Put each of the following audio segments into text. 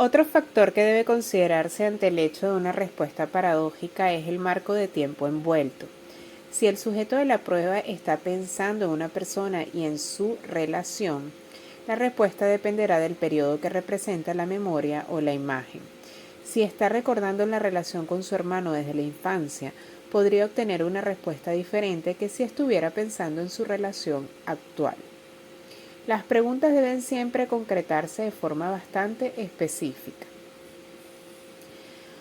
Otro factor que debe considerarse ante el hecho de una respuesta paradójica es el marco de tiempo envuelto. Si el sujeto de la prueba está pensando en una persona y en su relación, la respuesta dependerá del periodo que representa la memoria o la imagen. Si está recordando la relación con su hermano desde la infancia, podría obtener una respuesta diferente que si estuviera pensando en su relación actual. Las preguntas deben siempre concretarse de forma bastante específica.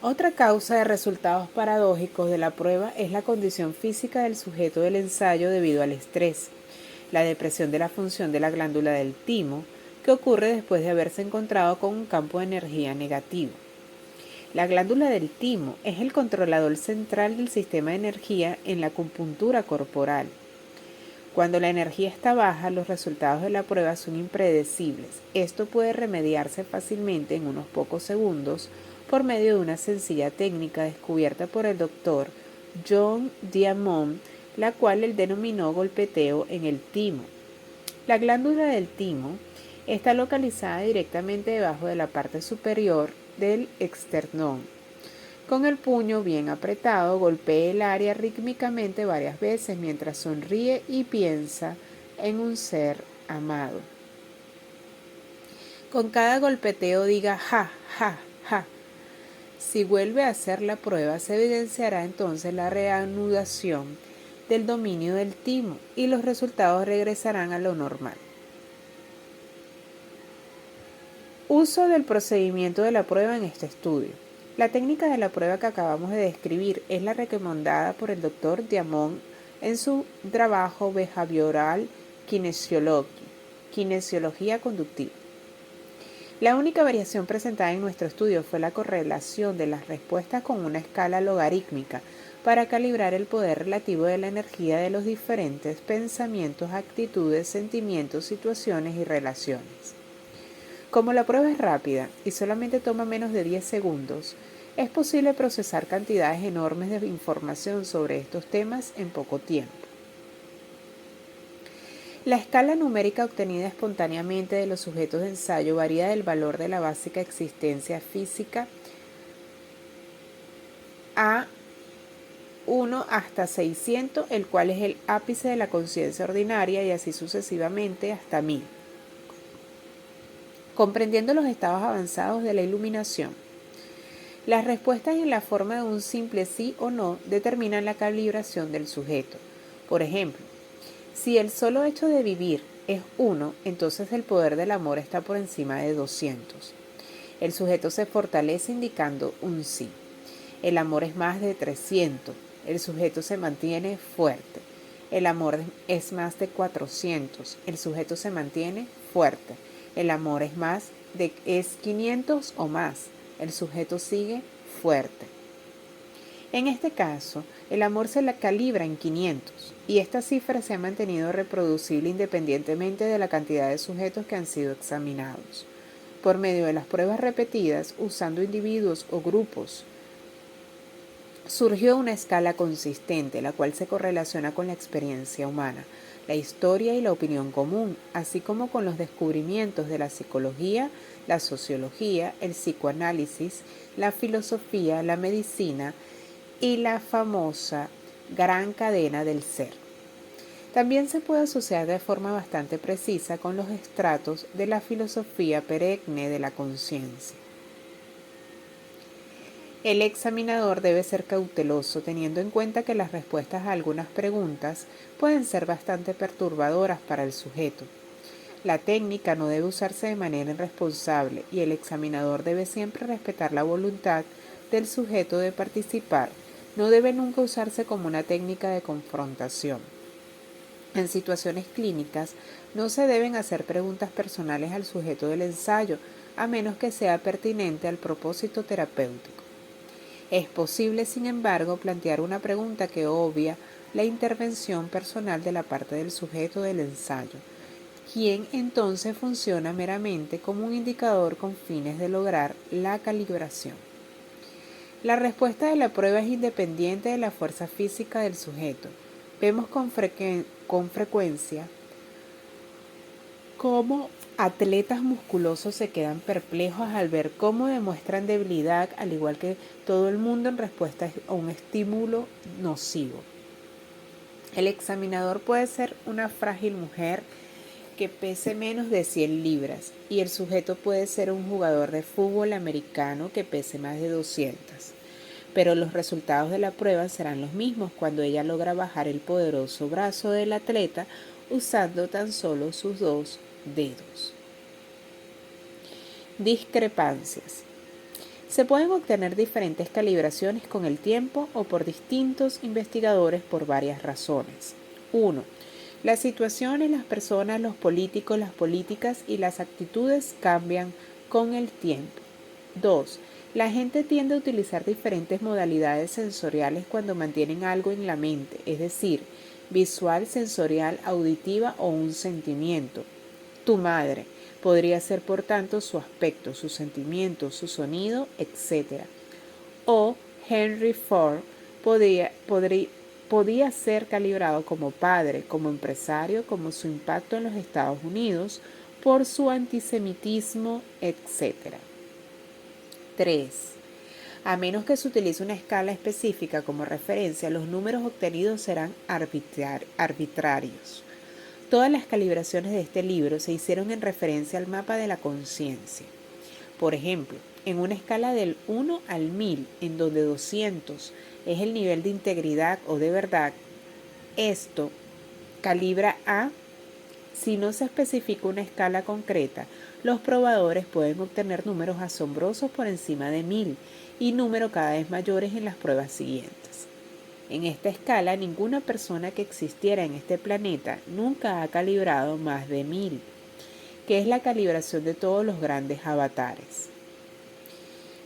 Otra causa de resultados paradójicos de la prueba es la condición física del sujeto del ensayo debido al estrés, la depresión de la función de la glándula del timo, que ocurre después de haberse encontrado con un campo de energía negativo. La glándula del timo es el controlador central del sistema de energía en la acupuntura corporal. Cuando la energía está baja, los resultados de la prueba son impredecibles. Esto puede remediarse fácilmente en unos pocos segundos por medio de una sencilla técnica descubierta por el doctor John Diamond, la cual él denominó golpeteo en el timo. La glándula del timo está localizada directamente debajo de la parte superior del esternón. Con el puño bien apretado, golpee el área rítmicamente varias veces mientras sonríe y piensa en un ser amado. Con cada golpeteo diga ja, ja, ja. Si vuelve a hacer la prueba, se evidenciará entonces la reanudación del dominio del timo y los resultados regresarán a lo normal. Uso del procedimiento de la prueba en este estudio. La técnica de la prueba que acabamos de describir es la recomendada por el Dr. Diamond en su trabajo Behavioral Kinesiología Conductiva. La única variación presentada en nuestro estudio fue la correlación de las respuestas con una escala logarítmica para calibrar el poder relativo de la energía de los diferentes pensamientos, actitudes, sentimientos, situaciones y relaciones. Como la prueba es rápida y solamente toma menos de 10 segundos, es posible procesar cantidades enormes de información sobre estos temas en poco tiempo. La escala numérica obtenida espontáneamente de los sujetos de ensayo varía del valor de la básica existencia física a 1 hasta 600, el cual es el ápice de la conciencia ordinaria, y así sucesivamente hasta 1000. Comprendiendo los estados avanzados de la iluminación. Las respuestas en la forma de un simple sí o no determinan la calibración del sujeto. Por ejemplo, si el solo hecho de vivir es 1, entonces el poder del amor está por encima de 200. El sujeto se fortalece indicando un sí. El amor es más de 300. El sujeto se mantiene fuerte. El amor es más de 400. El sujeto se mantiene fuerte. El amor es 500 o más. El sujeto sigue fuerte. En este caso, el amor se la calibra en 500 y esta cifra se ha mantenido reproducible independientemente de la cantidad de sujetos que han sido examinados. Por medio de las pruebas repetidas, usando individuos o grupos, surgió una escala consistente, la cual se correlaciona con la experiencia humana, la historia y la opinión común, así como con los descubrimientos de la psicología, la sociología, el psicoanálisis, la filosofía, la medicina y la famosa gran cadena del ser. También se puede asociar de forma bastante precisa con los estratos de la filosofía perenne de la conciencia. El examinador debe ser cauteloso, teniendo en cuenta que las respuestas a algunas preguntas pueden ser bastante perturbadoras para el sujeto. La técnica no debe usarse de manera irresponsable y el examinador debe siempre respetar la voluntad del sujeto de participar. No debe nunca usarse como una técnica de confrontación. En situaciones clínicas, no se deben hacer preguntas personales al sujeto del ensayo, a menos que sea pertinente al propósito terapéutico. Es posible, sin embargo, plantear una pregunta que obvia la intervención personal de la parte del sujeto del ensayo, quien entonces funciona meramente como un indicador con fines de lograr la calibración. La respuesta de la prueba es independiente de la fuerza física del sujeto. Vemos con frecuencia cómo Atletas musculosos se quedan perplejos al ver cómo demuestran debilidad, al igual que todo el mundo, en respuesta a un estímulo nocivo. El examinador puede ser una frágil mujer que pese menos de 100 libras y el sujeto puede ser un jugador de fútbol americano que pese más de 200. Pero los resultados de la prueba serán los mismos cuando ella logra bajar el poderoso brazo del atleta usando tan solo sus 2 dedos. Discrepancias. Se pueden obtener diferentes calibraciones con el tiempo o por distintos investigadores por varias razones. 1. Las situaciones, las personas, los políticos, las políticas y las actitudes cambian con el tiempo. 2. La gente tiende a utilizar diferentes modalidades sensoriales cuando mantienen algo en la mente, es decir, visual, sensorial, auditiva o un sentimiento. Tu madre podría ser, por tanto, su aspecto, su sentimiento, su sonido, etc. O Henry Ford podía ser calibrado como padre, como empresario, como su impacto en los Estados Unidos, por su antisemitismo, etc. 3. A menos que se utilice una escala específica como referencia, los números obtenidos serán arbitrarios. Todas las calibraciones de este libro se hicieron en referencia al mapa de la conciencia. Por ejemplo, en una escala del 1 al 1000, en donde 200 es el nivel de integridad o de verdad, esto calibra A. Si no se especifica una escala concreta, los probadores pueden obtener números asombrosos por encima de 1000 y números cada vez mayores en las pruebas siguientes. En esta escala, ninguna persona que existiera en este planeta nunca ha calibrado más de 1000, que es la calibración de todos los grandes avatares.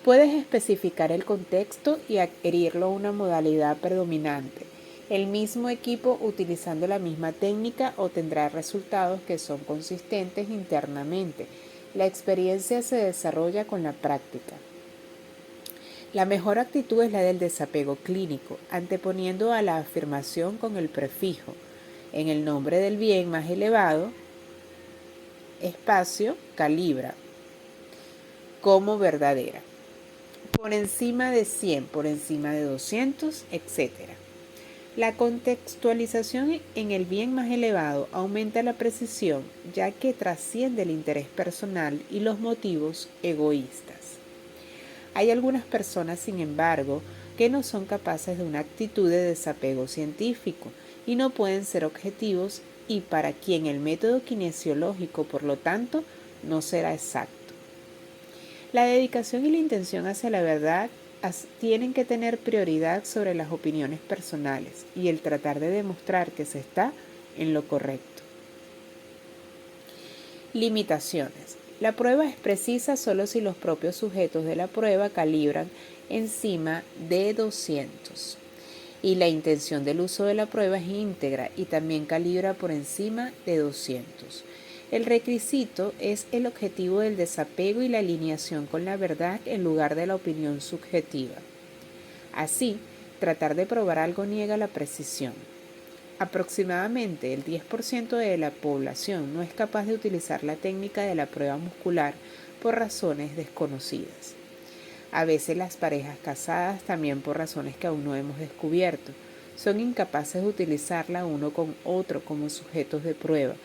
Puedes especificar el contexto y adherirlo a una modalidad predominante. El mismo equipo utilizando la misma técnica obtendrá resultados que son consistentes internamente. La experiencia se desarrolla con la práctica. La mejor actitud es la del desapego clínico, anteponiendo a la afirmación con el prefijo, en el nombre del bien más elevado, espacio, calibra, como verdadera. Por encima de 100, por encima de 200, etc. La contextualización en el bien más elevado aumenta la precisión, ya que trasciende el interés personal y los motivos egoístas. Hay algunas personas, sin embargo, que no son capaces de una actitud de desapego científico y no pueden ser objetivos y para quien el método kinesiológico, por lo tanto, no será exacto. La dedicación y la intención hacia la verdad tienen que tener prioridad sobre las opiniones personales y el tratar de demostrar que se está en lo correcto. Limitaciones. La prueba es precisa solo si los propios sujetos de la prueba calibran encima de 200 y la intención del uso de la prueba es íntegra y también calibra por encima de 200. El requisito es el objetivo del desapego y la alineación con la verdad en lugar de la opinión subjetiva. Así, tratar de probar algo niega la precisión. Aproximadamente el 10% de la población no es capaz de utilizar la técnica de la prueba muscular por razones desconocidas. A veces las parejas casadas, también por razones que aún no hemos descubierto, son incapaces de utilizarla uno con otro como sujetos de prueba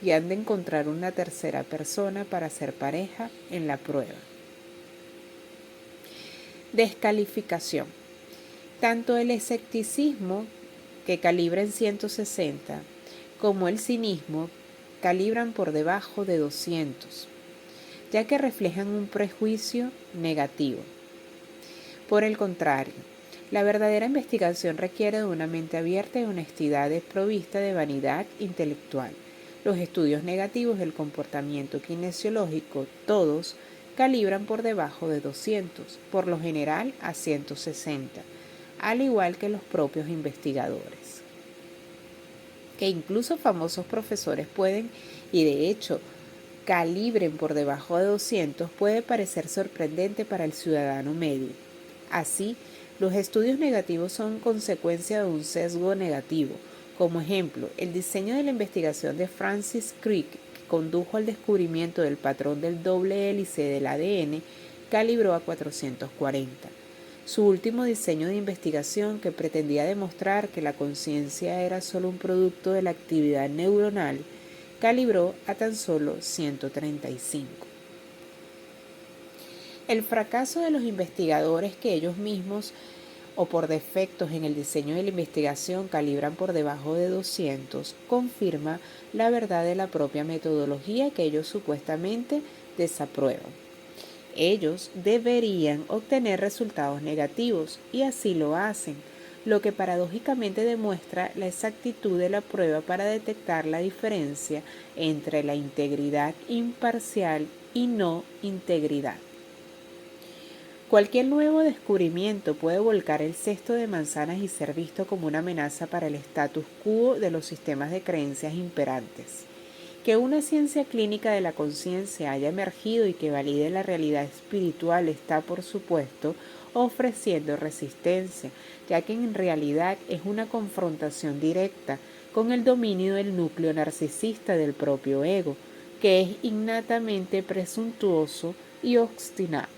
y han de encontrar una tercera persona para ser pareja en la prueba. Descalificación. Tanto el escepticismo, que calibra en 160, como el cinismo calibran por debajo de 200, ya que reflejan un prejuicio negativo. Por el contrario, la verdadera investigación requiere de una mente abierta y honestidad desprovista de vanidad intelectual. Los estudios negativos del comportamiento kinesiológico, todos, calibran por debajo de 200, por lo general a 160, al igual que los propios investigadores. Que incluso famosos profesores pueden, y de hecho, calibren por debajo de 200 puede parecer sorprendente para el ciudadano medio. Así, los estudios negativos son consecuencia de un sesgo negativo. Como ejemplo, el diseño de la investigación de Francis Crick condujo al descubrimiento del patrón del doble hélice del ADN, calibró a 440. Su último diseño de investigación, que pretendía demostrar que la conciencia era solo un producto de la actividad neuronal, calibró a tan solo 135. El fracaso de los investigadores que ellos mismos o por defectos en el diseño de la investigación calibran por debajo de 200, confirma la verdad de la propia metodología que ellos supuestamente desaprueban. Ellos deberían obtener resultados negativos y así lo hacen, lo que paradójicamente demuestra la exactitud de la prueba para detectar la diferencia entre la integridad imparcial y no integridad. Cualquier nuevo descubrimiento puede volcar el cesto de manzanas y ser visto como una amenaza para el status quo de los sistemas de creencias imperantes. Que una ciencia clínica de la conciencia haya emergido y que valide la realidad espiritual está, por supuesto, ofreciendo resistencia, ya que en realidad es una confrontación directa con el dominio del núcleo narcisista del propio ego, que es innatamente presuntuoso y obstinado.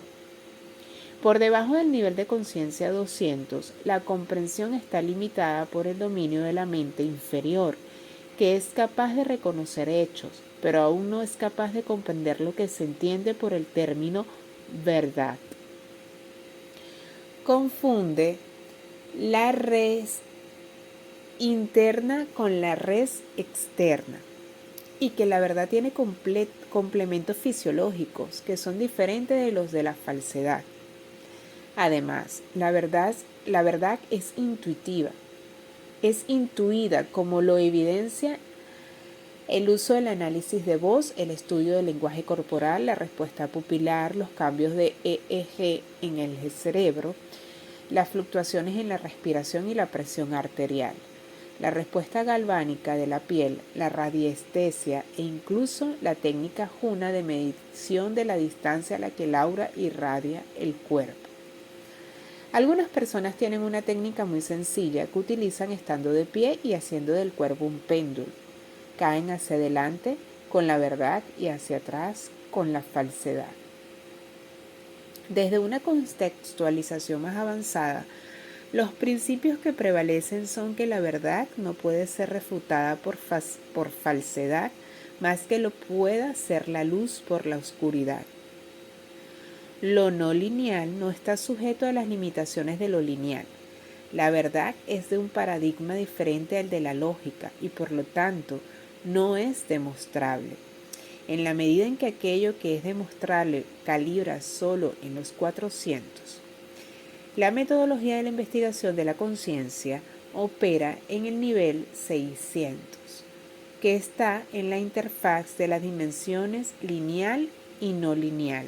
Por debajo del nivel de conciencia 200, la comprensión está limitada por el dominio de la mente inferior, que es capaz de reconocer hechos, pero aún no es capaz de comprender lo que se entiende por el término verdad. Confunde la res interna con la res externa y que la verdad tiene complementos fisiológicos que son diferentes de los de la falsedad. Además, la verdad es intuitiva, es intuida como lo evidencia el uso del análisis de voz, el estudio del lenguaje corporal, la respuesta pupilar, los cambios de EEG en el cerebro, las fluctuaciones en la respiración y la presión arterial, la respuesta galvánica de la piel, la radiestesia e incluso la técnica Juna de medición de la distancia a la que el aura irradia el cuerpo. Algunas personas tienen una técnica muy sencilla que utilizan estando de pie y haciendo del cuerpo un péndulo. Caen hacia adelante con la verdad y hacia atrás con la falsedad. Desde una contextualización más avanzada, los principios que prevalecen son que la verdad no puede ser refutada por falsedad, más que lo pueda ser la luz por la oscuridad. Lo no lineal no está sujeto a las limitaciones de lo lineal. La verdad es de un paradigma diferente al de la lógica y por lo tanto no es demostrable. En la medida en que aquello que es demostrable calibra solo en los 400, la metodología de la investigación de la conciencia opera en el nivel 600, que está en la interfaz de las dimensiones lineal y no lineal.